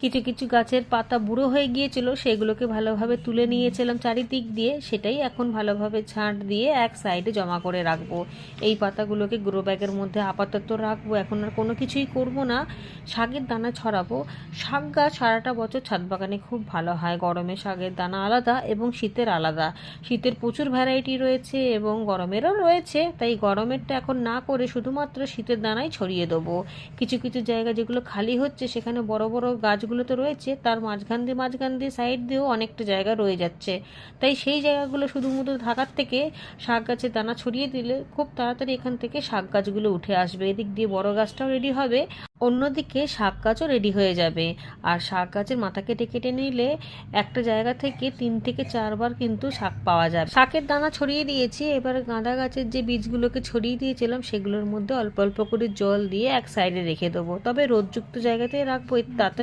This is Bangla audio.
কিছু কিছু গাছের পাতা বুড়ো হয়ে গিয়েছিল, সেগুলোকে ভালোভাবে তুলে নিয়েছিলাম চারিদিক দিয়ে, সেটাই এখন ভালোভাবে ছাঁট দিয়ে এক সাইডে জমা করে রাখবো। এই পাতাগুলোকে গ্রো ব্যাগের মধ্যে আপাতত রাখবো, এখন আর কোনো কিছুই করব না। শাকের দানা ছড়াবো। শাক গাছ সারাটা বছর ছাদ বাগানে খুব ভালো হয়। গরমে শাকের দানা আলাদা এবং শীতের আলাদা। শীতের প্রচুর ভ্যারাইটি রয়েছে এবং গরমেরও রয়েছে, তাই গরমেরটা এখন না করে শুধুমাত্র শীতের দানাই ছড়িয়ে দেবো। কিছু কিছু জায়গা যেগুলো খালি হচ্ছে সেখানে বড় বড় গাছগুলো তো রয়েছে, তার মাঝখান দিয়ে সাইড দিয়েও অনেকটা জায়গা রয়ে যাচ্ছে, তাই সেই জায়গাগুলো শুধুমাত্র থাকার থেকে শাক গাছের দানা ছড়িয়ে দিলে খুব তাড়াতাড়ি এখান থেকে শাক গাছগুলো উঠে আসবে। এদিক দিয়ে বড় গাছটাও রেডি হবে, অন্যদিকে শাক গাছও রেডি হয়ে যাবে। আর শাক গাছের মাথা কেটে কেটে নিলে একটা জায়গা থেকে 3 থেকে 4 বার কিন্তু শাক পাওয়া যাবে। শাকের দানা ছড়িয়ে দিয়েছি, এবার গাঁদা গাছের যে বীজগুলোকে ছড়িয়ে দিয়েছিলাম সেগুলোর মধ্যে অল্প অল্প করে জল দিয়ে এক সাইডে রেখে দেবো, তবে রোদযুক্ত জায়গাতেই রাখবো, তাতে